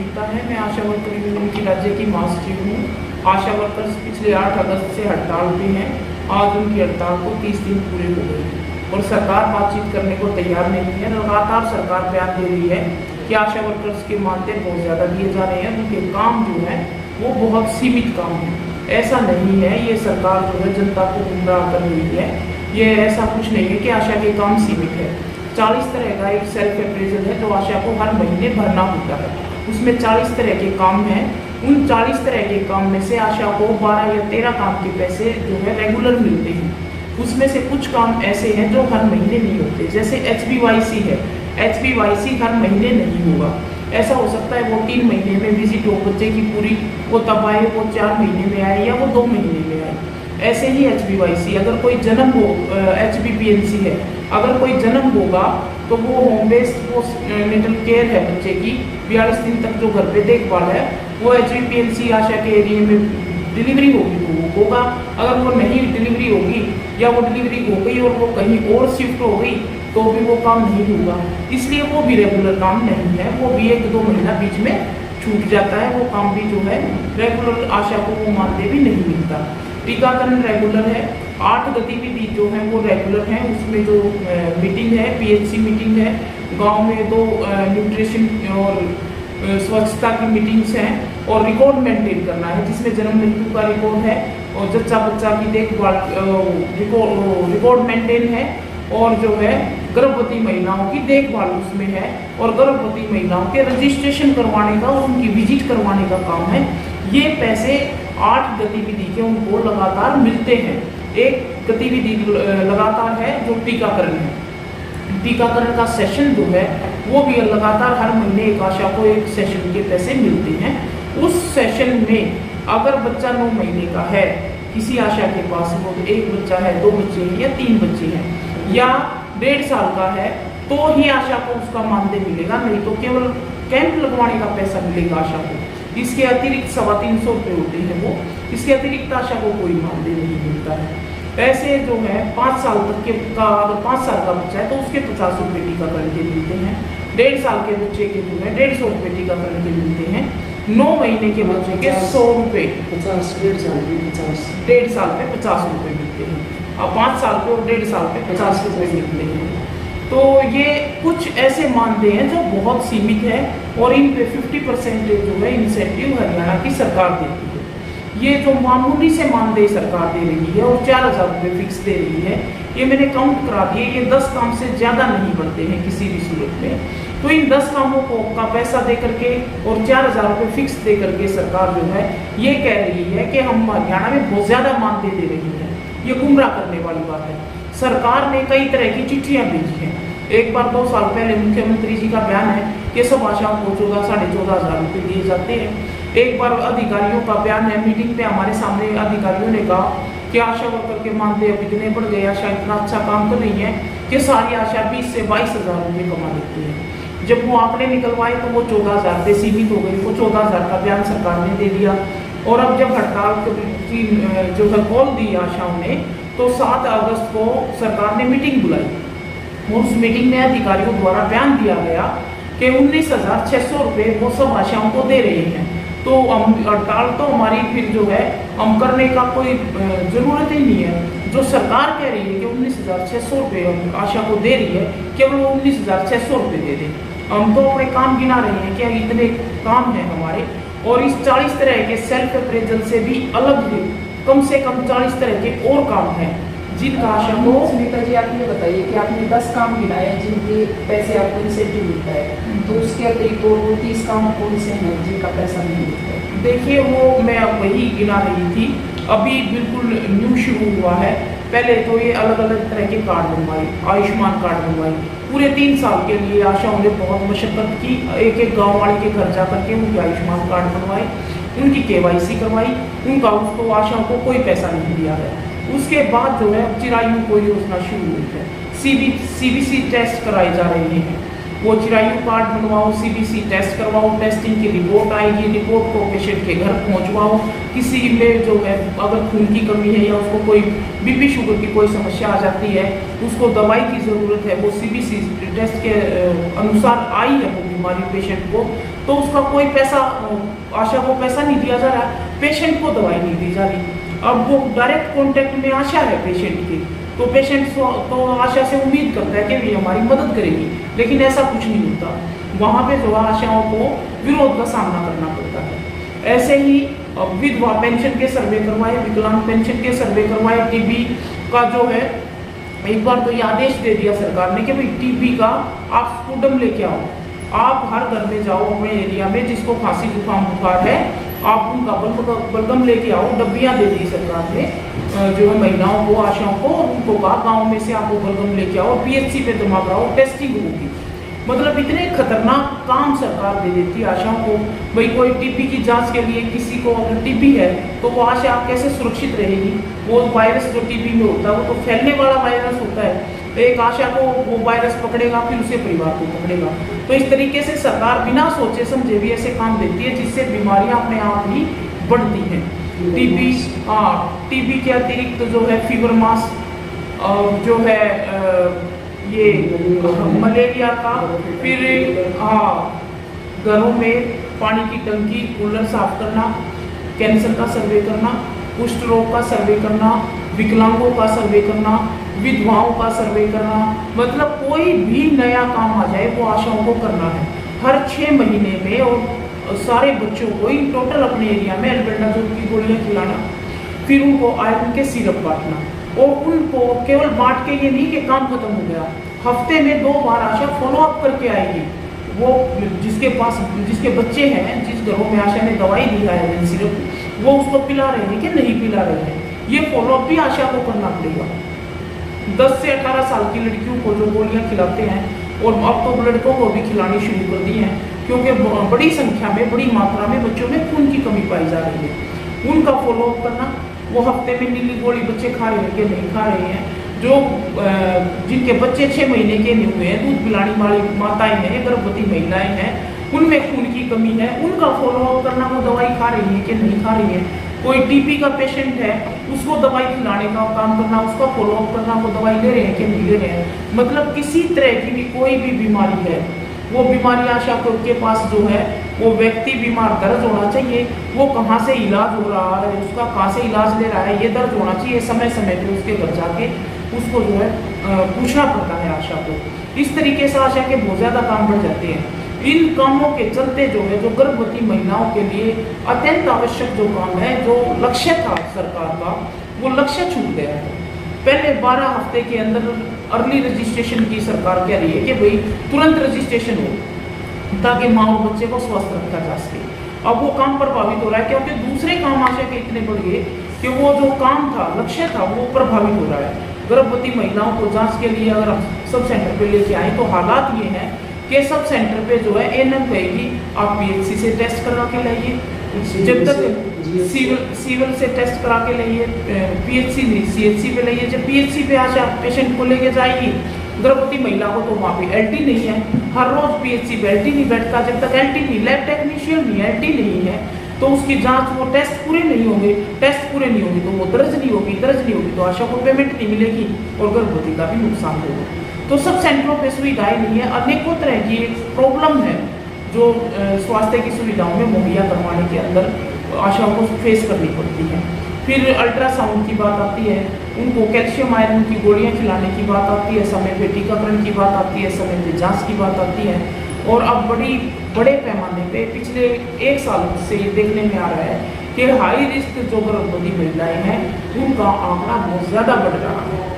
सुनीता है। मैं आशा worker union की राज्य की महासचिव हूँ। आशा वर्कर्स पिछले 8 अगस्त से हड़ताल पे हैं। आज उनकी हड़ताल को 30 दिन पूरे हो गए और सरकार बातचीत करने को तैयार नहीं है। लगातार सरकार बयान दे रही है कि आशा वर्कर्स के मानदेय बहुत ज़्यादा दिए जा रहे हैं, उनके काम जो है वो बहुत सीमित काम है। ऐसा नहीं है, ये सरकार जो है जनता को गुमराह कर रही है। ये ऐसा कुछ नहीं है कि आशा के काम सीमित है। 40 तरह का एक सेल्फ अप्रेजल है जो आशा को हर महीने भरना होता है। उसमें 40 तरह के काम हैं। उन 40 तरह के काम में से आशा को 12 या 13 काम के पैसे जो है रेगुलर मिलते हैं। उसमें से कुछ काम ऐसे हैं जो हर महीने नहीं होते, जैसे HBYC है। HBYC हर महीने नहीं होगा। ऐसा हो सकता है वो 3 महीने में विजिट हो बच्चे की पूरी, वो तब आए, वो 4 महीने में आए या वो 2 महीने में आए। ऐसे ही HBYC, अगर कोई जन्म हो, HBPNC है, अगर कोई जन्म होगा तो वो होम बेस्ड पोस्टनेटल केयर है बच्चे की, 42 दिन तक जो घर पे देखभाल है, वो HBPNC आशा के एरिया में डिलीवरी होगी तो वो होगा। अगर वो नहीं डिलीवरी होगी या वो डिलीवरी हो गई और वो कहीं और शिफ्ट हो गई तो भी वो काम नहीं होगा। इसलिए वो भी रेगुलर काम नहीं है, वो भी 1-2 महीना बीच में छूट जाता है। वो काम भी जो है रेगुलर आशा को वो मानदेय भी नहीं मिलता। टीकाकरण रेगुलर है। 8 गतिविधि जो है वो रेगुलर है। उसमें जो मीटिंग है, PHC मीटिंग है, गांव में 2 न्यूट्रिशन और स्वच्छता की मीटिंग्स हैं और रिकॉर्ड मेंटेन करना है जिसमें जन्म मृत्यु का रिकॉर्ड है और जच्चा बच्चा की देखभाल रिकॉर्ड मेंटेन है और जो है गर्भवती महिलाओं की देखभाल उसमें है और गर्भवती महिलाओं के रजिस्ट्रेशन करवाने का और उनकी विजिट करवाने का काम है। ये पैसे 8 गतिविधि के उनको लगातार मिलते हैं। एक गतिविधि लगातार है जो टीकाकरण है। टीकाकरण का सेशन जो है वो भी लगातार हर महीने एक आशा को एक सेशन के पैसे मिलते हैं। उस सेशन में अगर बच्चा 9 महीने का है, किसी आशा के पास वो 1 बच्चा है, 2 बच्चे हैं या 3 बच्चे हैं या 1.5 साल का है तो ही आशा को उसका मानदेय मिलेगा, नहीं तो केवल कैंप लगवाने का पैसा मिलेगा आशा को। इसके अतिरिक्त 350 रुपये होते हैं वो, इसके अतिरिक्त आशा को कोई मानदेय नहीं मिलता है। ऐसे जो है 5 साल तक के का, अगर 5 साल का बच्चा है तो उसके 50 रुपये टीकाकरण के मिलते हैं। 1.5 साल के बच्चे के जो है 150 रुपये टीकाकरण के मिलते हैं। 9 महीने के बच्चे के 100 रुपये, 1.5 साल पे 50 रुपये मिलते हैं और 5 साल पे और 1.5 साल पे 50 रुपये मिलते हैं। तो ये कुछ ऐसे मानदेय हैं जो बहुत सीमित है और इन पे 50% जो है इंसेंटिव हरियाणा की सरकार देती है। ये जो मामूली से मानदेय सरकार दे रही है और 4,000 रुपये फिक्स दे रही है, ये मैंने काउंट करा दिए, ये 10 काम से ज़्यादा नहीं बढ़ते हैं किसी भी सूरत में। तो इन 10 कामों को का पैसा दे करके और 4,000 रुपये फिक्स दे करके सरकार जो है ये कह रही है कि हम हरियाणा में बहुत ज़्यादा मानदेय दे रही है। ये गुमराह करने वाली बात है। सरकार ने कई तरह की चिट्ठियाँ भेजी हैं। एक बार 2 साल पहले मुख्यमंत्री जी का बयान है कि सब आशाओं को 14,500 रुपये दिए जाते हैं। एक बार अधिकारियों का बयान है, मीटिंग पे हमारे सामने अधिकारियों ने कहा कि आशा वर्कर के मानदेय अब इतने बढ़ गए, आशा इतना अच्छा काम कर रही है कि सारी आशा 20 से 22,000 रुपये कमा लेती है। जब वो आंकड़े निकलवाए तो वो 14,000 से सीमित हो गई। वो 14,000 का बयान सरकार ने दे दिया और अब जब हड़ताल की जो है कॉल दी आशाओं ने तो 7 अगस्त को सरकार ने मीटिंग बुलाई और उस मीटिंग में अधिकारियों द्वारा बयान दिया गया कि 19,600 रुपये वो सब आशाओं को दे रहे हैं। तो हम हड़ताल तो हमारी फिर जो है हम करने का कोई ज़रूरत ही नहीं है। जो सरकार कह रही है कि 19,600 रुपये आशा को दे रही है, केवल वो 19,600 रुपये दे दें। हम तो अपने काम गिना रहे हैं कि इतने काम हैं हमारे और इस 40 तरह के सेल्फ अप्रेजल से भी अलग है, कम से कम 40 तरह के और काम हैं जिनका आशा को। सुनीता जी, आप ये बताइए कि आपने 10 काम गिनाए जिनके पैसे आपको इंसेंटिव मिलता है, तो उसके अतिरिक्त और 30 काम कौन से हैं जिनका पैसा नहीं मिलता है? देखिए, वो मैं वही गिना रही थी, अभी बिल्कुल न्यू शुरू हुआ है। पहले तो ये अलग अलग तरह के कार्ड बनवाए, आयुष्मान कार्ड बनवाए। पूरे 3 साल के लिए आशाओं ने बहुत मशक्कत की, एक गाँव वाले के घर जा करके उनके आयुष्मान कार्ड बनवाए, उनकी KYC करवाई, उनका उसको आशाओं को कोई पैसा नहीं दिया गया। उसके बाद जो है चिरायु को योजना शुरू हुई है, CBC टेस्ट कराए जा रहे हैं वो चिरायु कार्ड बनवाओ, सीबीसी टेस्ट करवाओ, टेस्टिंग की रिपोर्ट आएगी, रिपोर्ट को पेशेंट के घर पहुंचवाओ। किसी में जो है अगर खून की कमी है या उसको कोई बीपी शुगर की कोई समस्या आ जाती है, उसको दवाई की ज़रूरत है, वो सीबीसी टेस्ट के अनुसार आई है वो बीमारी पेशेंट को, तो उसका कोई पैसा आशा को पैसा नहीं दिया जा रहा, पेशेंट को दवाई नहीं दी जा रही। अब वो डायरेक्ट कॉन्टेक्ट में आशा है पेशेंट की, तो पेशेंट तो आशा से उम्मीद करता है कि ये हमारी मदद करेगी, लेकिन ऐसा कुछ नहीं होता। वहाँ पे जो आशाओं को विरोध का सामना करना पड़ता है। ऐसे ही विधवा पेंशन के सर्वे करवाए, विकलांग पेंशन के सर्वे करवाए, टीबी का जो है एक बार तो ये आदेश दे दिया सरकार ने कि भाई टीबी का आप स्पुटम लेके आओ, आप हर घर में जाओ अपने एरिया में जिसको खांसी जुकाम बुखार है, आप उनका बलगम लेके आओ। डब्बियाँ दे दी सरकार ने जो है महिलाओं को, आशाओं को, और उनको कहा गाँव में से आप वो बलगम लेके आओ, पीएचसी पे जमा कराओ, टेस्टिंग होगी। मतलब इतने खतरनाक काम सरकार दे देती है आशाओं को। भाई कोई टीबी की जांच के लिए किसी को अगर टीबी है तो वो आशा कैसे सुरक्षित रहेगी? वो वायरस जो टीबी में होता है वो तो फैलने वाला वायरस होता है, एक आशा को वो वायरस पकड़ेगा फिर उसे परिवार को पकड़ेगा। तो इस तरीके से सरकार बिना सोचे समझे भी ऐसे काम देती है जिससे बीमारियां अपने आप ही बढ़ती हैं। टीबी, टीबी के अतिरिक्त जो है फीवर मास, जो है ये मलेरिया का, फिर घरों में पानी की टंकी कूलर साफ करना, कैंसर का सर्वे करना, कुष्ठ रोग का सर्वे करना, विकलांगों का सर्वे करना, विधवाओं का सर्वे करना, मतलब कोई भी नया काम आ जाए वो आशाओं को करना है हर 6 महीने में। और सारे बच्चों को इन टोटल अपने एरिया में एल्बेंडाजोल की गोलियां खिलाना, फिर उनको आयरन के सिरप बांटना, और उनको केवल बांट के ये नहीं कि काम खत्म हो गया, हफ्ते में 2 बार आशा फॉलो अप करके आएगी। वो जिसके बच्चे हैं, जिस घरों में आशा ने दवाई दी है आयरन सिरप, वो उसको पिला रहे हैं कि नहीं पिला रहे हैं, ये फॉलो अप भी आशा को करना पड़ेगा। 10 से 18 साल की लड़कियों को जो गोलियां खिलाते हैं, और अब तो लड़कों को भी खिलानी शुरू कर दी हैं, क्योंकि बड़ी संख्या में, बड़ी मात्रा में बच्चों में खून की कमी पाई जा रही है। उनका फॉलो अप करना, वो हफ्ते में नीली गोली बच्चे खा रहे हैं कि नहीं खा रहे हैं, जो जिनके बच्चे 6 महीने के नहीं हुए हैं, दूध पिलाने वाली माताएं हैं, गर्भवती महिलाएं हैं, उनमें खून की कमी है, उनका फॉलो अप करना, वो दवाई खा रही है कि नहीं खा रही है। कोई टीबी का पेशेंट है, उसको दवाई खिलाने का काम करना, उसका फॉलो अप करना, वो दवाई ले रहे हैं कि नहीं ले रहे हैं। मतलब किसी तरह की भी कोई भी बीमारी है, वो बीमारी आशा के पास जो है, वो व्यक्ति बीमार दर्ज होना चाहिए, वो कहाँ से इलाज हो रहा है, उसका कहाँ से इलाज ले रहा है, ये दर्ज होना चाहिए। समय समय पे उसके घर जाके उसको जो है पूछना पड़ता है आशा को। इस तरीके से आशा के बहुत ज़्यादा काम बढ़ जाते हैं। इन कामों के चलते जो है, जो गर्भवती महिलाओं के लिए अत्यंत आवश्यक जो काम है, जो लक्ष्य था सरकार का, वो लक्ष्य छूट गया है। पहले 12 हफ्ते के अंदर अर्ली रजिस्ट्रेशन की सरकार कह रही है कि भाई तुरंत रजिस्ट्रेशन हो, ताकि माँ और बच्चे को स्वस्थ रखा जा सके। अब वो काम प्रभावित हो रहा है, क्योंकि दूसरे काम आशा के इतने बढ़ गए कि वो जो काम था, लक्ष्य था, वो प्रभावित हो रहा है। गर्भवती महिलाओं को जांच के लिए अगर सब सेंटर पे लेके आए, तो हालात ये हैं कि सब सेंटर पे जो है एएनएम कहेगी आप पीएचसी से टेस्ट करा के लाइए, जब तक सिविल से टेस्ट करा के लाइए, पीएचसी नहीं सीएचसी पे लाइए। जब पीएचसी पे आशा पेशेंट को लेके जाएगी गर्भवती महिला को, तो वहाँ पे एलटी नहीं है, हर रोज पीएचसी पे एलटी नहीं बैठता, जब तक एलटी नहीं, लैब टेक्नीशियन नहीं, एलटी नहीं है, तो उसकी जांच, वो टेस्ट पूरे नहीं होंगे, टेस्ट पूरे नहीं होंगे तो वो दर्ज नहीं होगी, दर्ज नहीं होगी तो आशा को पेमेंट नहीं मिलेगी और गर्भवती का भी नुकसान होगा। तो सब सेंटरों पे सुविधाएं नहीं है, अनेकों तरह की प्रॉब्लम है जो स्वास्थ्य की सुविधाओं में मुहैया करवाने के अंदर आशाओं को फेस करनी पड़ती है। फिर अल्ट्रासाउंड की बात आती है, उनको कैल्शियम आयरन की गोलियां खिलाने की बात आती है, समय पे टीकाकरण की बात आती है, समय पे जांच की बात आती है। और अब बड़े पैमाने पे पिछले 1 साल से ये देखने में आ रहा है कि हाई रिस्क जो गर्भवती महिलाएं हैं, उनका आंकड़ा बहुत ज़्यादा बढ़ रहा है।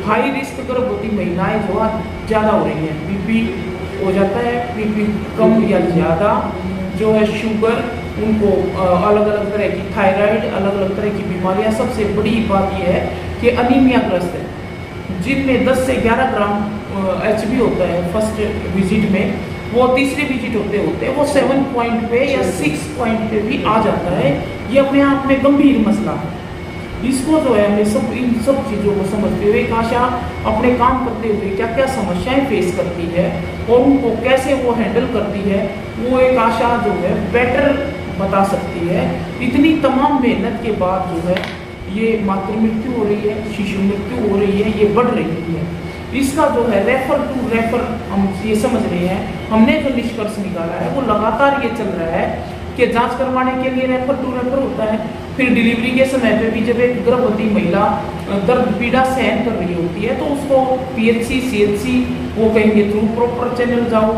हाई रिस्क गर्भवती महिलाएं जो ज़्यादा हो रही हैं, बीपी हो जाता है, बीपी कम या ज़्यादा, जो है शुगर, उनको अलग अलग तरह की थायराइड, अलग अलग तरह की बीमारियां। सबसे बड़ी बात यह है कि अनीमिया ग्रस्त है, जिनमें 10 से 11 ग्राम HB होता है फर्स्ट विजिट में, वो तीसरे विजिट होते होते वो 7 पॉइंट पे या 6 पॉइंट पे भी आ जाता है। ये अपने आप में गंभीर मसला है। इसको जो है हमें सब इन सब चीज़ों को समझते हुए एक आशा अपने काम करते हुए क्या क्या समस्याएं फेस करती है और उनको कैसे वो हैंडल करती है, वो एक आशा जो है बेटर बता सकती है। इतनी तमाम मेहनत के बाद जो है ये मातृ मृत्यु हो रही है, शिशु मृत्यु हो रही है, ये बढ़ रही है। इसका जो है रेफर हम ये समझ रहे हैं, हमने जो निष्कर्ष निकाला है वो लगातार ये चल रहा है कि जांच करवाने के लिए रेफर होता है, फिर डिलीवरी के समय पे भी जब एक गर्भवती महिला दर्द पीड़ा सहन कर रही होती है तो उसको PHC CHC वो कहेंगे थ्रू प्रॉपर चैनल जाओ,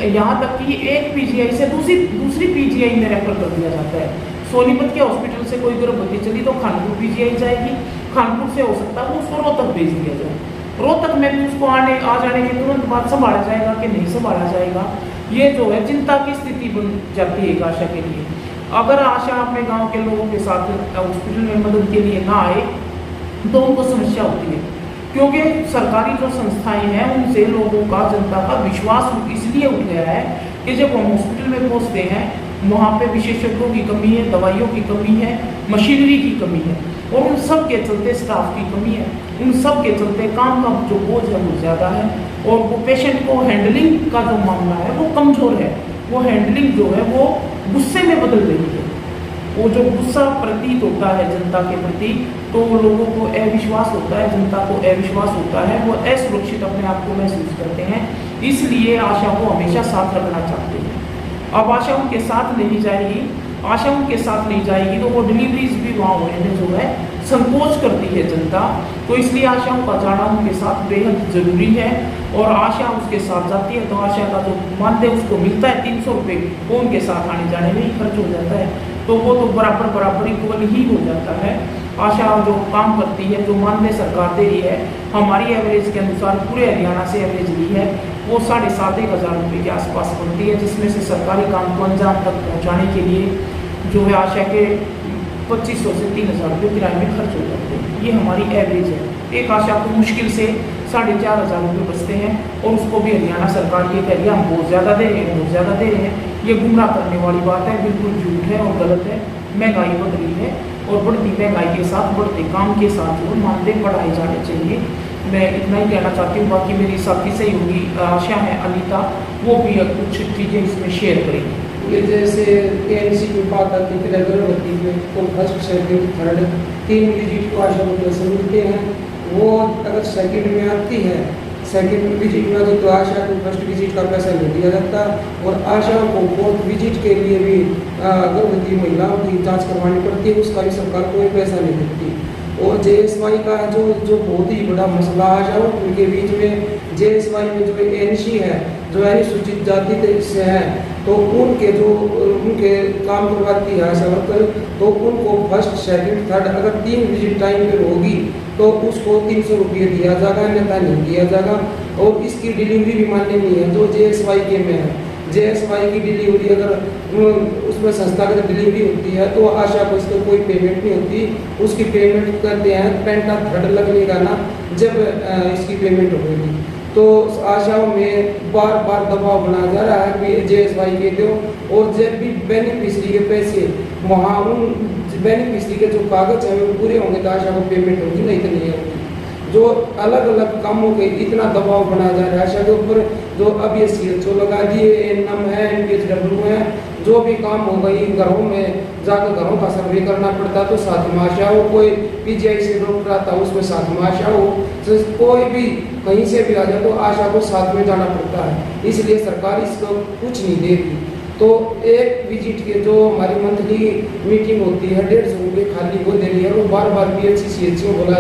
यहाँ तक कि एक PGI से दूसरी PGI में रेफर कर दिया जाता है। सोनीपत के हॉस्पिटल से कोई गर्भवती चली तो खानपुर PGI जाएगी, खानपुर से हो सकता है वो उसको रोहतक भेज दिया जाए, रोहतक में भी उसको आ जाने के तुरंत बाद संभाला जाएगा कि नहीं संभाला जाएगा। ये जो है चिंता की स्थिति बन जाती है एक आशा के लिए। अगर आशा अपने गांव के लोगों के साथ हॉस्पिटल में मदद के लिए ना आए तो उनको समस्या होती है, क्योंकि सरकारी जो संस्थाएं हैं उनसे लोगों का, जनता का विश्वास इसलिए उठ गया है कि जब हम हॉस्पिटल में पहुंचते हैं वहाँ पे विशेषज्ञों की कमी है, दवाइयों की कमी है, मशीनरी की कमी है और उन सब के चलते स्टाफ की कमी है, उन सब के चलते काम का जो बोझ है वो ज़्यादा है और वो पेशेंट को हैंडलिंग का जो मामला है वो कमज़ोर है। वो हैंडलिंग जो है वो गुस्से में बदल रही है। वो जो गुस्सा प्रतीत होता है जनता के प्रति तो लोगों को अविश्वास होता है, जनता को अविश्वास होता है, वो असुरक्षित अपने आप को महसूस करते हैं, इसलिए आशा को हमेशा साथ रखना चाहते हैं। अब आशा उनके साथ नहीं जाएगी, आशा उनके साथ नहीं जाएगी तो वो डिलीवरीज भी वहाँ होने में जो है संकोच करती है जनता, तो इसलिए आशाओं का जाना उनके साथ बेहद ज़रूरी है। और आशा उसके साथ जाती है तो आशा का जो मानदेय उसको मिलता है 300 रुपये, वो उनके साथ आने जाने में ही खर्च हो जाता है, तो वो तो बराबर इक्वल ही हो जाता है। आशा जो काम करती है, जो मानदेय सरकार दे रही है, हमारी एवरेज के अनुसार पूरे हरियाणा से एवरेज ली है वो 7,500 रुपये के आसपास बनती है, जिसमें से सरकारी काम को अंजाम तक पहुँचाने के लिए जो है आशा के 2500 से 3,000 रुपये किराए में खर्च हो जाते हैं। ये हमारी एवरेज है। एक आशा को मुश्किल से 4,500 रुपये बचते हैं और उसको भी हरियाणा सरकार ये कह रही है हम बहुत ज़्यादा दे रहे हैं, बहुत ज़्यादा दे रहे हैं। ये गुमराह करने वाली बात है, बिल्कुल झूठ है और गलत है। महंगाई बढ़ रही है और बढ़ती महंगाई के साथ बढ़ते काम के साथ वो मानदेय बढ़ाए जाने चाहिए। मैं इतना ही कहना चाहती हूँ, बाकी मेरी साथी सहयोगी आशा है अनीता, वो भी कुछ चीज़ें इसमें शेयर करेंगी। ये जैसे ANC की बात आती है, रेगुलर होती है तो फर्स्ट सेकंड थर्ड 3 विजिट को आशा को पैसे मिलते हैं। वो अगर सेकंड में आती है, सेकंड विजिट में आती तो आशा को फर्स्ट विजिट का पैसा नहीं दिया जाता और आशा को फोर्थ विजिट के लिए भी गर्भवती महिलाओं की जांच करवानी पड़ती है, उसका भी सरकार कोई पैसा नहीं देती। और JSY का जो बहुत ही बड़ा मसला आशा उनके बीच में, JSY में जो ANC है, जो अनुसूचित जाति से है, तो उनके काम करवाती है आशा वर्कर, तो उनको फर्स्ट सेकंड थर्ड अगर 3 विजिट टाइम पर होगी तो उसको 300 रुपये दिया जाएगा, अन्यथा नहीं दिया जाएगा। और इसकी डिलीवरी भी मान्य नहीं है जो JSY के में है। JSY की डिलीवरी अगर उसमें संस्था की डिलीवरी होती है तो आशा को इसको कोई पेमेंट नहीं होती, उसकी पेमेंट करते हैं पेंटा थर्ड लगने का ना जब इसकी पेमेंट होगी। तो आशाओं में बार बार दबाव बनाया जा रहा है कि JSY के दो, और जब भी बेनिफिशरी के पैसे वहाँ उन बेनिफिशरी के जो कागज हैं वो पूरे होंगे तो आशा को पेमेंट होगी, नहीं तो नहीं होगी। जो अलग अलग कामों के इतना दबाव बनाया जा रहा है आशा के ऊपर, जो अब ये CHO लगा दिए, NM है, NPHW है, जो भी काम हो गई घरों में जाकर घरों का सर्वे करना पड़ता तो साथ में आशा हो, कोई PGI से डॉक्टर आता उसमें साथ में आशा हो, तो कोई भी कहीं से भी आ जाए तो आशा को साथ में जाना पड़ता है, इसलिए सरकार इसको कुछ नहीं देती। तो एक विजिट के जो हमारी मंथली मीटिंग होती है 150 रुपये खाली वो दे रही है, वो बार बार PHC CHO बोला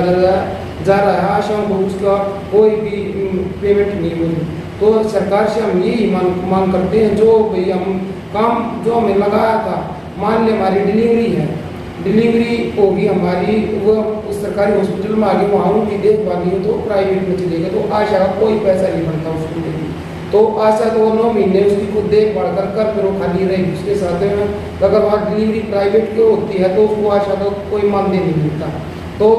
जा रहा है, आशाओं को उसका कोई भी पेमेंट नहीं मिली। तो सरकार से हम यही मांग करते हैं, जो भाई हम काम जो हमें लगाया था, मान ले हमारी डिलीवरी है, डिलीवरी होगी हमारी, वो उस सरकारी हॉस्पिटल में आगे वहाँ उनकी देखभाल नहीं हो तो प्राइवेट में चलेगा, तो आशा का कोई पैसा नहीं बनता उसको देगी। तो आशा तो 9 महीने उसकी खुद देखभाल कर फिर वो खाली रहेगी उसके साथ में। अगर वहाँ डिलीवरी प्राइवेट की होती है तो उसको आशा का कोई मानदेय नहीं मिलता। तो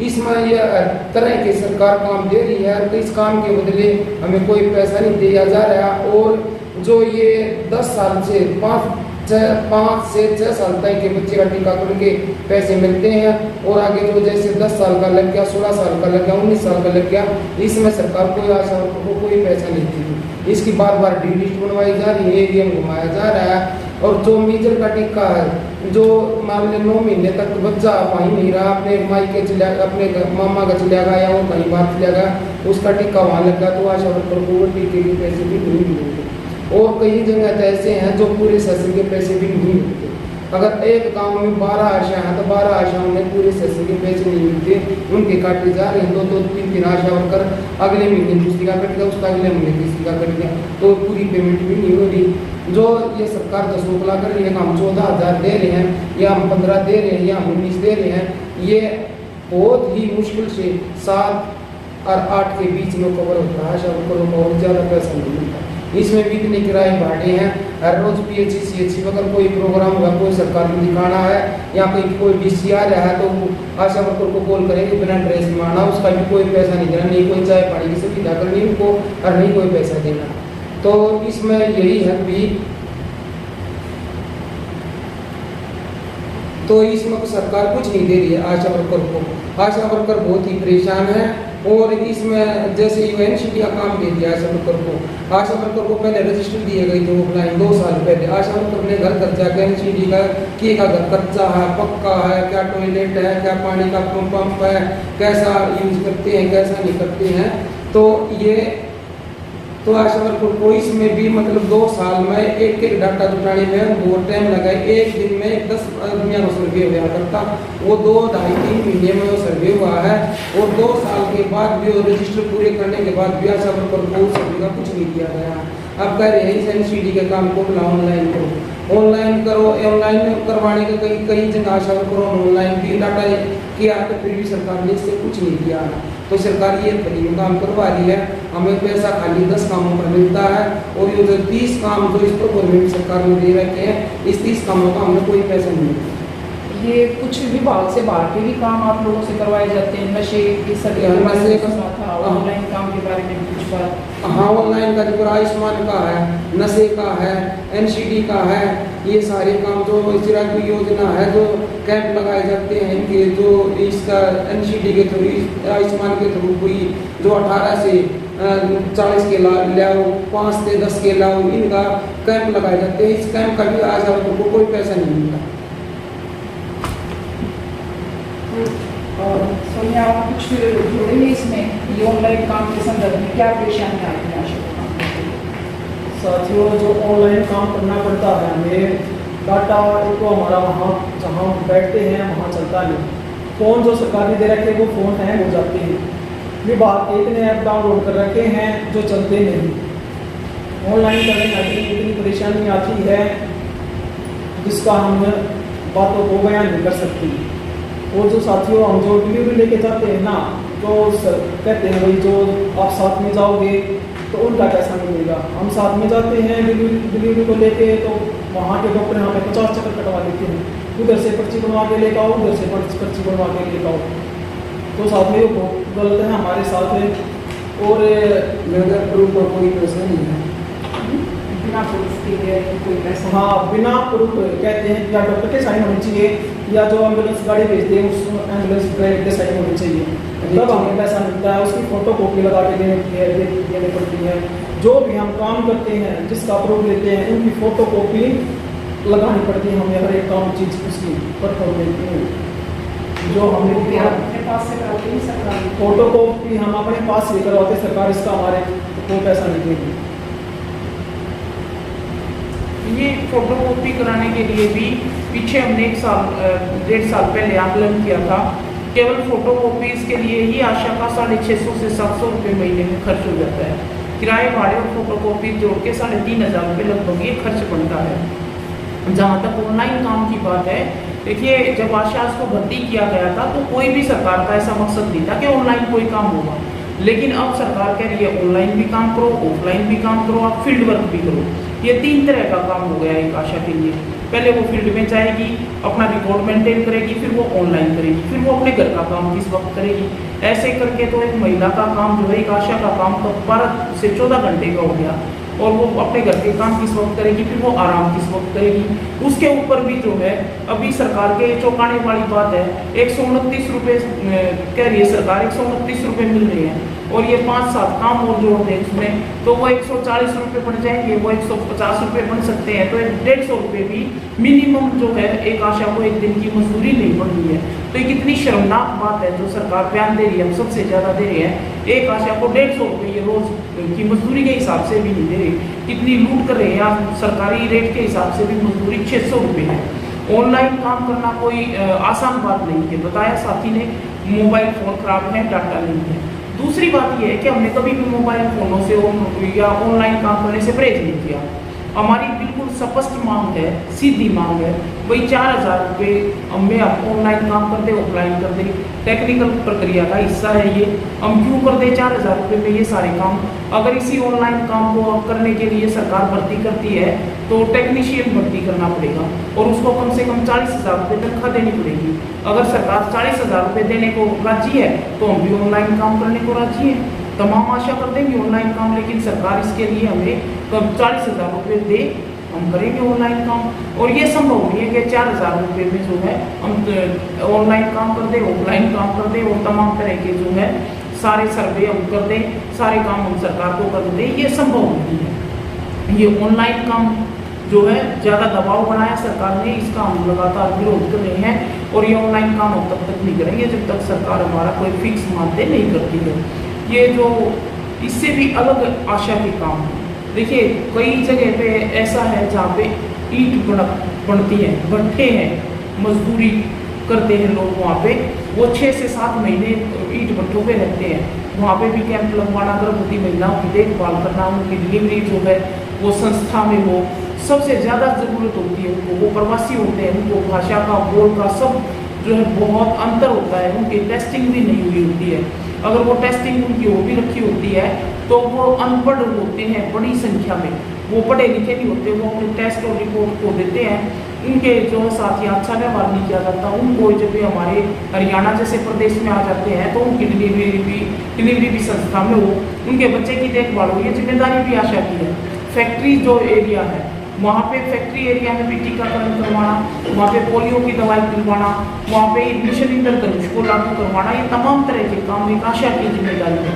इसमें यह तरह की सरकार काम दे रही है तो इस काम के बदले हमें कोई पैसा नहीं दिया जा रहा, और जो ये 10 साल से 5 से 6 साल तक के बच्चे का टीकाकरण के पैसे मिलते हैं, और आगे जो जैसे 10 साल का लग गया, 16 साल का लग गया, 19 साल का लग गया, इसमें सरकार कोई आशा को कोई पैसा नहीं देती। इसकी बार बार डी लिस्ट बनवाई जा रही है, AVM घुमाया जा रहा है। और जो मीजल का टीका है, जो मान लीजिए 9 महीने तक बच्चा वहीं नहीं रहा, अपने माई के चला, अपने मामा का चला गया या वो कहीं बाहर चला गया, उसका टीका वहाँ लग गया, तो आशा वर्कर को वो टीके के पैसे भी नहीं मिलेंगे। और कई जगह तो ऐसे हैं जो पूरे सेशन के पैसे भी नहीं मिलते। अगर एक गांव में 12 आशा हैं तो 12 आशाओं में पूरे सेशन के पैसे नहीं मिलते, उनके काटे जा रहे हैं। 2-3 आशा वर्कर अगले महीने दूसरी का कट गया, उसका अगले महीने तीसरी का कट गया, तो पूरी पेमेंट भी नहीं हो रही। जो ये सरकार 10 रुपया कर रही है, हम 14,000 दे रहे हैं या हम 15 दे रहे हैं या हम 19 दे रहे हैं, ये बहुत ही मुश्किल से 7 और 8 के बीच में कवर होता है। आशा वर्करों को और ज़्यादा पैसा नहीं मिलता। इसमें भी इतने किराए भाड़े हैं। हर रोज PHC CHC अगर कोई प्रोग्राम होगा, कोई सरकार में दिखाना है या कहीं कोई DC आ रहा है, तो आशा वर्कर को कॉल करेंगे, बिना ड्रेस में आना, उसका भी कोई पैसा नहीं देना, नहीं कोई चाय पानी की सुविधा करनी उनको, और नहीं कोई पैसा देना। तो इसमें यही है भी, तो इसमें सरकार कुछ नहीं दे रही है आशा वर्कर को। आशा वर्कर बहुत ही परेशान है। और इसमें जैसे UNCT का काम दे दिया आशा वर्कर को। आशा वर्कर को पहले रजिस्टर दिए गए थे ऑफलाइन 2 साल पहले। आशा वर्कर ने घर घर जाकर NCD का कि का घर कच्चा है, पक्का है, क्या टॉयलेट है, क्या पानी का पंप है, कैसा यूज करते हैं, कैसा नहीं करते हैं। तो आशा वर्कर को इसमें भी मतलब 2 साल में एक डाटा जुटाने में बहुत टाइम लगा। एक दिन में 10 आदमियों का सर्वे हुआ करता, वो 2-2.5-3 महीने में वो सर्वे हुआ है। और 2 साल के बाद भी वो रजिस्टर पूरे करने के बाद भी आशा वर्कर को सर्वे का कुछ नहीं दिया गया। अब कह रहे हैं इस NCD के काम को ऑनलाइन करो, ऑनलाइन करो। ऑनलाइन करवाने के कई जगह आशा वर्करों ऑनलाइन भी डाटा किया, तो फिर भी सरकार ने इससे कुछ नहीं किया। तो सरकार ये करीब काम करवा रही है, हमें पैसा खाली 10 कामों पर मिलता है। और ये जो 30 काम जो इस पर गवर्नमेंट सरकार ने दे रखे हैं, इस 30 कामों का हमें कोई पैसा नहीं मिलता। ये कुछ विभाग से बाहर के भी काम आप लोगों से करवाए जाते हैं, नशे की सभी नशे का था, ऑनलाइन काम के बारे में कुछ बात? हाँ, ऑनलाइन का जो आयुष्मान का है, नशे का है, NCD का है, ये सारे काम जो इस तरह की योजना है, जो कैंप लगाए जाते हैं इनके, जो इसका NCD के थ्रू, आयुष्मान के थ्रू कोई जो 18 से 40 के लाओ, 5 से 10 के लाओ, इनका कैंप लगाए जाते हैं। इस कैंप का भी आशा वर्कर को कोई पैसा नहीं मिलता। और सोनिया, आप कुछ जोड़ेंगे इसमें, ये ऑनलाइन काम के संदर्भ में क्या परेशानी आती है आशा को काम करते हुए? साथियों, जो ऑनलाइन काम करना पड़ता है हमें, डाटा तो हमारा वहाँ जहाँ बैठते हैं वहाँ चलता नहीं। फ़ोन जो सरकार ने दे रखे हैं वो फ़ोन हैंग हो जाते हैं। विभाग के इतने ऐप डाउनलोड कर रखे हैं जो चलते नहीं। ऑनलाइन करने में इतनी परेशानी आती है जिसका हम बातों को बयान नहीं कर सकती। और जो साथियों, हम जो डिलीवरी लेके जाते हैं ना, जो कहते हैं भाई जो आप साथ में जाओगे तो उनका कैसा मिलेगा। हम साथ में जाते हैं डिलीवरी को लेके, तो वहाँ के डॉक्टर हमें 50 चक्कर कटवा देते हैं, उधर से पर्ची बनवा के लेकर आओ, उधर से पर्ची बनवा के लेकर आओ। तो साथ में वो गलत है हमारे साथ है। और मेरा प्रूफ का कोई पैसा नहीं है, बिना प्रूफ के कोई पैसा? हाँ, बिना प्रूफ कहते हैं, या डॉक्टर के साइन होनी चाहिए या जो एम्बुलेंस गाड़ी भेजते हैं उस एम्बुलेंस ड्राइवर के साइन होनी चाहिए, तब हमें पैसा मिलता है। उसकी फ़ोटो कॉपी लगा के देनी पड़ती है। जो भी हम काम करते हैं, जिसका प्रूफ लेते हैं, उनकी फ़ोटो कॉपी लगानी पड़ती है हमें, हर एक काम चीज़ उसकी परफॉर्मेंस जो हमने अपने पास से कराते हैं सरकार? फोटो कॉपी हम अपने पास से करवाते, सरकार इसका हमारे को पैसा नहीं देगी। ये फोटो कॉपी कराने के लिए भी पीछे हमने 1.5 साल पहले आकलन किया था। केवल फोटो कॉपीज के लिए ही आशा का 650 से 700 रुपये महीने में खर्च हो जाता है। किराए भाड़े और फोटो कॉपी जोड़ के 3,500 रुपये लगभग ये खर्च बनता है। जहाँ तक ऑनलाइन काम की बात है, देखिए जब आशा को भर्ती किया गया था तो कोई भी सरकार का ऐसा मकसद नहीं था कि ऑनलाइन कोई काम होगा। लेकिन अब सरकार कह रही है ऑनलाइन भी काम करो, ऑफलाइन भी काम करो, आप फील्ड वर्क भी करो। ये 3 तरह का काम हो गया एक आशा के लिए। पहले वो फील्ड में जाएगी, अपना रिकॉर्ड मेंटेन करेगी, फिर वो ऑनलाइन करेगी, फिर वो अपने घर का काम किस वक्त करेगी। ऐसे करके तो एक महिला का काम जो है, एक आशा का काम तो 12 से 14 घंटे का हो गया। और वो अपने घर के काम किस वक्त करेगी, फिर वो आराम किस वक्त करेगी। उसके ऊपर भी जो है अभी सरकार के चौंकाने वाली बात है, 129 रुपये कह रही है सरकार, 129 रुपये मिल रहे हैं, और ये 5-7 काम और जोड़ दें उसमें तो वो 140 रुपये बन जाएंगे, वो 150 रुपये बन सकते हैं। तो 150 रुपये भी मिनिमम जो है एक आशा को एक दिन की मजदूरी नहीं बढ़ रही है। तो ये कितनी शर्मनाक बात है जो सरकार बयान दे रही है, हम सबसे ज़्यादा दे रहे हैं। एक आशा को 150 रुपये ये रोज़ की मजदूरी के हिसाब से भी नहीं दे रही, कितनी लूट कर रहे हैं। सरकारी रेट के हिसाब से भी मजदूरी 600 रुपये है। ऑनलाइन काम करना कोई आसान बात नहीं है, बताया साथी ने, मोबाइल फ़ोन ख़राब है, डाटा नहीं है। दूसरी बात यह है कि हमने कभी भी मोबाइल फ़ोनों से या ऑनलाइन काम करने से परहेज नहीं किया। हमारी बिल्कुल स्पष्ट मांग है, सीधी मांग है, वही 4000 रुपये हमें आप ऑनलाइन काम कर दे, ऑफलाइन कर दे, टेक्निकल प्रक्रिया का हिस्सा है ये। हम क्यों कर दे 4000 रुपये में ये सारे काम? अगर इसी ऑनलाइन काम को करने के लिए सरकार भर्ती करती है तो टेक्नीशियन भर्ती करना पड़ेगा और उसको कम से कम 40,000 रुपये तनख्वाह देनी पड़ेगी। अगर सरकार 40,000 रुपये देने को राजी है तो हम भी ऑनलाइन काम करने को राजी हैं। तमाम आशा कर देंगे ऑनलाइन काम, लेकिन सरकार इसके लिए हमें कब 40,000 रुपये दे, हम करेंगे ऑनलाइन काम। और ये संभव नहीं है कि 4,000 रुपये में जो है हम ऑनलाइन काम कर दें, ऑफलाइन काम कर दें और तमाम तरह के जो है सारे सर्वे हम कर दें, सारे काम हम सरकार को कर दें, ये संभव नहीं है। ये ऑनलाइन काम जो है ज़्यादा दबाव बनाया सरकार ने, इसका हम लगातार विरोध कर रहे हैं और ये ऑनलाइन काम हम तब तक नहीं करेंगे जब तक सरकार हमारा कोई फिक्स मानदेय नहीं करती है। ये जो इससे भी अलग आशा के काम है, देखिए कई जगह पे ऐसा है जहाँ पे ईंट बनती है, भट्ठे हैं, मजदूरी करते हैं लोग वहाँ पे, वो 6 से 7 महीने ईंट भट्ठों पे रहते हैं। वहाँ पे भी कैंप लगवाना, गर्भवती महिलाओं की देखभाल करना, उनकी डिलीवरी जो है वो संस्था में हो, सबसे ज़्यादा ज़रूरत होती है उनको। वो प्रवासी होते हैं, उनको भाषा का, बोल का सब जो है बहुत अंतर होता है, उनकी टेस्टिंग भी नहीं हुई होती है। अगर वो टेस्टिंग उनकी हो भी रखी होती है तो वो अनपढ़ होते हैं बड़ी संख्या में, वो पढ़े लिखे नहीं होते, वो अपने टेस्ट और रिपोर्ट को देते हैं, उनके जो है साथ ही अच्छा व्यवहार नहीं किया जाता। उनको जब भी हमारे हरियाणा जैसे प्रदेश में आ जाते हैं तो उनकी डिलीवरी भी संस्था में हो, उनके बच्चे की देखभाल हो, ये जिम्मेदारी भी आशा की है। फैक्ट्री जो एरिया है वहाँ पे फैक्ट्री एरिया में भी टीकाकरण करवाना, वहाँ पे पोलियो की दवाई दिलवाना, वहाँ पे मिशन इंद्रधनुष को लागू करवाना, ये तमाम तरह के काम एक आशा की जिम्मेदारी है।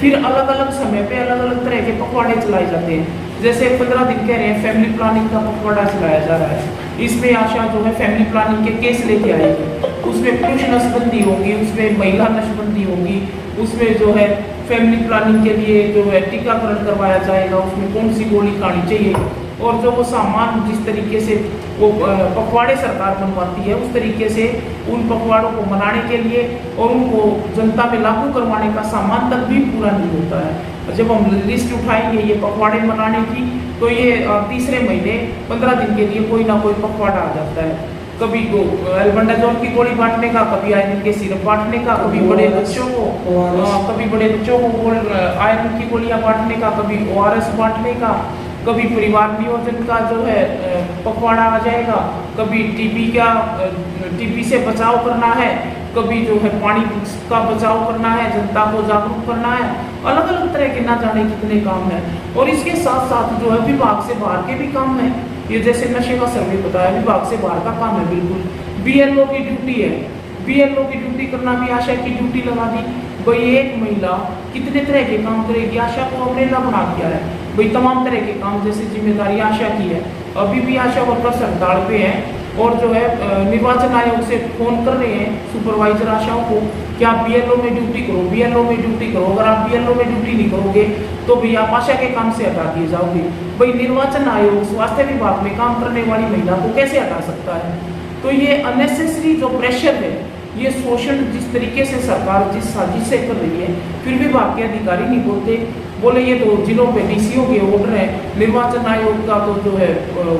फिर अलग अलग समय पे अलग अलग तरह के पखवाड़े चलाए जाते हैं, जैसे 15 दिन कह रहे हैं फैमिली प्लानिंग का पखवाड़ा चलाया जा रहा है। इसमें आशा जो है फैमिली प्लानिंग के केस लेके आएगी, उसमें पुरुष नसबंदी होगी, उसमें महिला नसबंदी होगी, उसमें जो है फैमिली प्लानिंग के लिए जो है टीकाकरण करवाया जाएगा, उसमें कौन सी गोली खानी चाहिए, और जो वो सामान जिस तरीके से वो पखवाड़े सरकार बनवाती है उस तरीके से उन पखवाड़ों को मनाने के लिए और उनको जनता में लागू करवाने का सामान तक भी पूरा नहीं होता है। जब हम लिस्ट उठाएंगे ये पखवाड़े मनाने की तो ये तीसरे महीने 15 दिन के लिए कोई ना कोई पखवाड़ा आ जाता है। कभी एल्बेंडाजोल की गोली बांटने का, कभी आयरन के सिरप बांटने का, कभी बड़े बच्चों को आयरन की गोलियां बांटने का, कभी ORS बांटने का, कभी परिवार नियोजन का जो है पखवाड़ा आ जाएगा, कभी टीबी से बचाव करना है, कभी जो है पानी का बचाव करना है, जनता को जागरूक करना है, अलग अलग तरह के ना जाने कितने काम हैं। और इसके साथ साथ जो है विभाग से बाहर के भी काम हैं, ये जैसे नशे का सर्वे बताया, विभाग से बाहर का काम है बिल्कुल। BLO की ड्यूटी है, BLO की ड्यूटी करना भी आशा की ड्यूटी लगा दी। भाई एक महिला कितने तरह के काम करेगी, आशा को अमरेला बना दिया है। भाई तमाम तरह के काम जैसे जिम्मेदारी आशा की है, अभी भी आशा वर्कर्स हड़ताल पे हैं और जो है निर्वाचन आयोग से फोन कर रहे हैं सुपरवाइजर आशाओं को कि आप BLO में ड्यूटी करो, BLO में ड्यूटी करो। अगर आप BLO में ड्यूटी नहीं करोगे तो भी आप आशा के काम से हटा दिए जाओगे। भाई निर्वाचन आयोग स्वास्थ्य विभाग में काम करने वाली महिला को कैसे हटा सकता है? तो ये अननेसेसरी जो प्रेशर है, ये शोषण जिस तरीके से सरकार जिस साजिश से कर रही है, फिर विभाग के अधिकारी नहीं बोले ये तो जिलों पे DCO के ऑर्डर है, निर्वाचन आयोग का तो जो है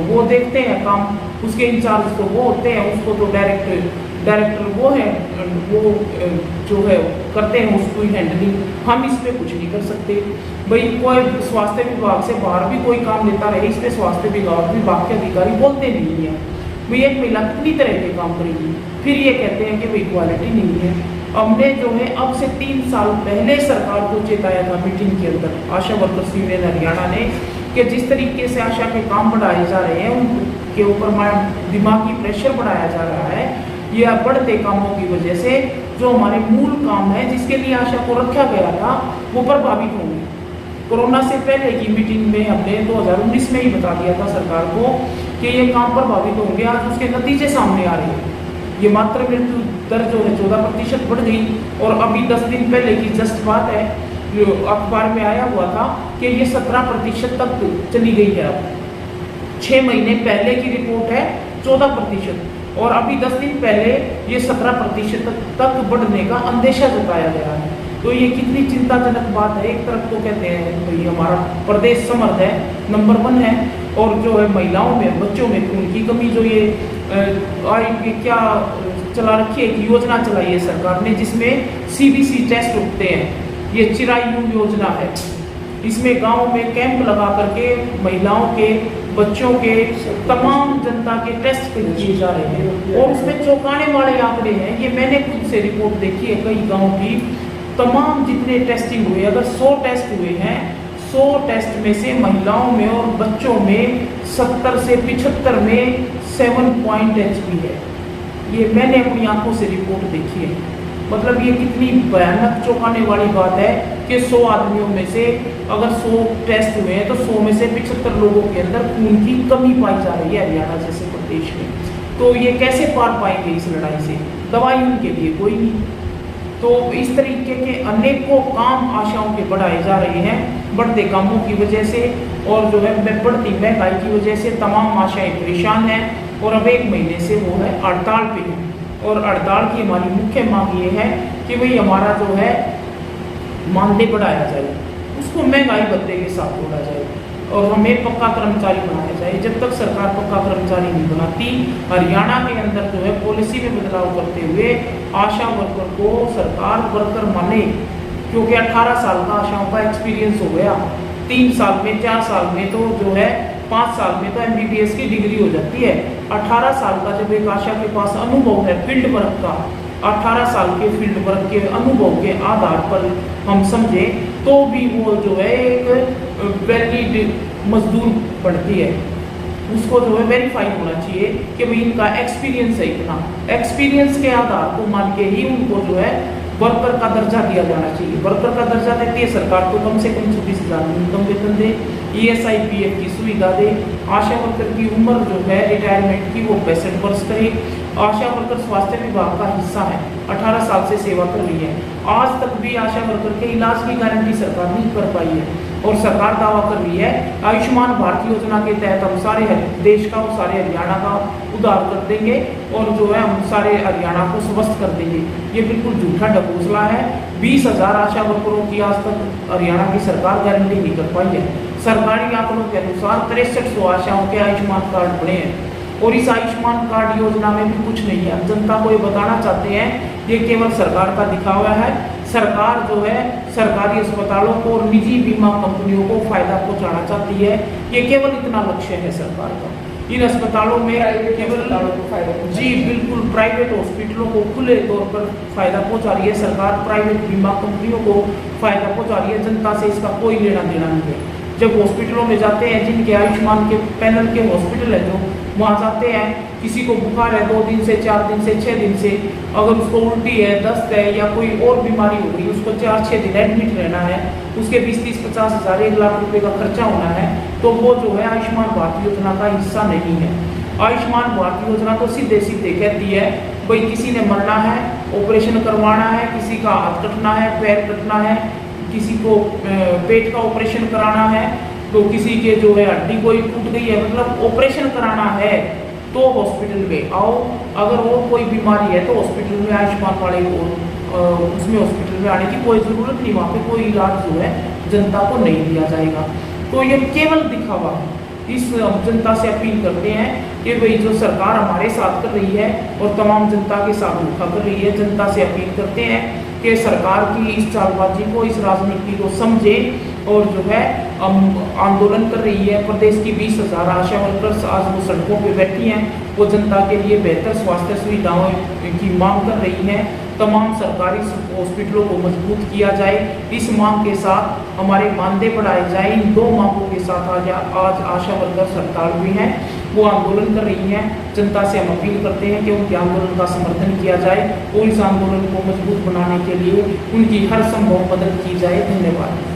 वो देखते हैं काम, उसके इंचार्ज तो वो होते हैं, उसको तो डायरेक्टर वो है, वो जो है करते हैं उसको हैंडलिंग, हम इस पर कुछ नहीं कर सकते। भाई कोई स्वास्थ्य विभाग से बाहर भी कोई काम लेता रहे, इस पर स्वास्थ्य विभाग के अधिकारी बोलते नहीं है। भाई एक महिला कितनी तरह के काम करेगी, फिर ये कहते हैं कि भाई क्वालिटी नहीं है। हमने जो है अब से 3 साल पहले सरकार को चेताया था मीटिंग के अंदर, आशा वर्कर्स यूनियन हरियाणा ने कि जिस तरीके से आशा के काम बढ़ाए जा रहे हैं, उनके ऊपर दिमागी प्रेशर बढ़ाया जा रहा है, या बढ़ते कामों की वजह से जो हमारे मूल काम है जिसके लिए आशा को रखा गया था वो प्रभावित होंगे। कोरोना से पहले की मीटिंग में हमने 2019 में ही बता दिया था सरकार को कि ये काम प्रभावित होंगे। आज उसके नतीजे सामने आ रहे हैं। ये मातृ मृत्यु दर जो है 14% बढ़ गई, और अभी 10 दिन पहले की जस्ट बात है, जो अखबार में आया हुआ था कि ये 17% तक चली गई है। अब 6 महीने पहले की रिपोर्ट है 14%, और अभी 10 दिन पहले ये 17% तक बढ़ने का अंदेशा जताया गया है। तो ये कितनी चिंताजनक बात है। एक तरफ तो कहते हैं भाई हमारा प्रदेश समर्थ है, नंबर 1 है, और जो है महिलाओं में, बच्चों में खून की कमी, जो ये क्या चला रखी है कि योजना चलाई है सरकार ने जिसमें CBC टेस्ट उठते हैं, ये चिरायु योजना है। इसमें गाँव में कैंप लगा करके महिलाओं के, बच्चों के, तमाम जनता के टेस्ट किए जा रहे हैं, और उसमें चौंकाने वाले आंकड़े हैं। ये मैंने खुद से रिपोर्ट देखी है कई गाँव की। तमाम जितने टेस्टिंग हुए, अगर 100 टेस्ट हुए हैं, 100 टेस्ट में से महिलाओं में और बच्चों में 70 से 75 में 7 पॉइंट HP है। ये मैंने अपनी आंखों से रिपोर्ट देखी है। मतलब ये कितनी भयानक चौंकाने वाली बात है कि 100 आदमियों में से अगर 100 टेस्ट हुए हैं तो 100 में से 75 लोगों के अंदर खून की कमी पाई जा रही है हरियाणा जैसे प्रदेश में। तो ये कैसे पार पाएंगे इस लड़ाई से? दवाई उनके लिए कोई नहीं। तो इस तरीके के अनेकों काम आशाओं के बढ़ाए जा रहे हैं बढ़ते कामों की वजह से, और जो है बढ़ती महंगाई की वजह से तमाम आशाएं परेशान हैं, और अब 1 महीने से वो है हड़ताल पे है। और हड़ताल की हमारी मुख्य मांग ये है कि भाई हमारा जो है मानदेय बढ़ाया जाए, उसको महंगाई भत्ते के साथ जोड़ा जाए, और हमें पक्का कर्मचारी बनाया जाए। जब तक सरकार पक्का कर्मचारी नहीं बनाती, हरियाणा के अंदर जो है पॉलिसी में बदलाव करते हुए आशा वर्कर को सरकार वर्कर माने, क्योंकि 18 साल का आशाओं का एक्सपीरियंस हो गया। 3 साल में, 4 साल में, तो जो है 5 साल में तो MBBS की डिग्री हो जाती है। 18 साल का जब एक आशा के पास अनुभव है फील्ड वर्क का, 18 साल के फील्ड वर्क के अनुभव के आधार पर हम समझे तो भी वो जो है एक वैलिड मजदूर बनती है। उसको जो है वेरीफाई होना चाहिए कि भाई इनका एक्सपीरियंस है, इतना एक्सपीरियंस के आधार को मान के ही उनको जो है वर्कर का दर्जा दिया जाना चाहिए। वर्कर का दर्जा देती है सरकार, तो कम से कम 26,000 न्यूनतम वेतन दे, ESI PF की सुविधा दे, आशा वर्कर की उम्र जो है रिटायरमेंट की वो 65 वर्ष करे। आशा वर्कर स्वास्थ्य विभाग का हिस्सा है, 18 साल से सेवा कर रही है। आज तक भी आशा वर्कर के इलाज की गारंटी सरकार नहीं कर पाई है, और सरकार दावा कर रही है आयुष्मान भारत योजना के तहत हम सारे देश का, सारे हरियाणा का उद्धार कर देंगे, और जो है हम सारे हरियाणा को स्वस्थ कर देंगे। ये बिल्कुल झूठा ढकोसला है। 20,000 आशा वर्करों की आज तक हरियाणा की सरकार गारंटी नहीं कर पाई है। सरकारी आंकड़ों के अनुसार 6300 आशाओं के आयुष्मान कार्ड बने हैं, और इस आयुष्मान कार्ड योजना में भी कुछ नहीं है। जनता को ये बताना चाहते हैं ये केवल सरकार का दिखावा है। सरकार जो है सरकारी अस्पतालों को और निजी बीमा कंपनियों को फायदा पहुंचाना चाहती है। ये केवल इतना लक्ष्य है सरकार का। इन अस्पतालों में केवल जी बिल्कुल प्राइवेट हॉस्पिटलों को खुले तौर पर फायदा पहुंचा रही है सरकार, प्राइवेट बीमा कंपनियों को फायदा पहुंचा रही है। जनता से इसका कोई लेना देना नहीं है। जब हॉस्पिटलों में जाते हैं, जिनके आयुष्मान के पैनल के हॉस्पिटल है जो, वहाँ जाते हैं, किसी को बुखार है 2 दिन से, 4 दिन से, 6 दिन से, अगर उसको उल्टी है, दस्त है या कोई और बीमारी हो गई, उसको 4-6 दिन एडमिट रहना है, उसके 20-30-50 हज़ार 1 लाख रुपए का खर्चा होना है, तो वो जो है आयुष्मान भारत योजना का हिस्सा नहीं है। आयुष्मान भारत योजना तो सीधे सीधे कहती है भाई किसी ने मरना है, ऑपरेशन करवाना है, किसी का हाथ कटना है, पैर कटना है, किसी को पेट का ऑपरेशन कराना है, तो किसी के जो है हड्डी कोई टूट गई है, मतलब ऑपरेशन कराना है तो हॉस्पिटल में आओ। अगर और कोई बीमारी है तो हॉस्पिटल में आयुष्मान वाले को उसमें हॉस्पिटल में आने की कोई ज़रूरत नहीं, वहाँ पे कोई इलाज जो है जनता को नहीं दिया जाएगा। तो ये केवल दिखावा है। इस जनता से अपील करते हैं कि भाई जो सरकार हमारे साथ कर रही है और तमाम जनता के साथ धोखा कर रही है, जनता से अपील करते हैं कि सरकार की इस चालबाजी को, इस राजनीति को समझे, और जो है आंदोलन कर रही है। प्रदेश की 20,000 आशा वर्कर्स आज वो सड़कों पे बैठी हैं वो जनता के लिए बेहतर स्वास्थ्य सुविधाओं की मांग कर रही हैं। तमाम सरकारी हॉस्पिटलों को मजबूत किया जाए, इस मांग के साथ हमारे मानदेय बढ़ाए जाए। इन दो मांगों के साथ आज आशा वर्कर्स हड़ताल भी हैं, वो आंदोलन कर रही हैं। जनता से हम अपील करते हैं कि उनके आंदोलन का समर्थन किया जाए और इस आंदोलन को मजबूत बनाने के लिए उनकी हर संभव मदद की जाए। धन्यवाद।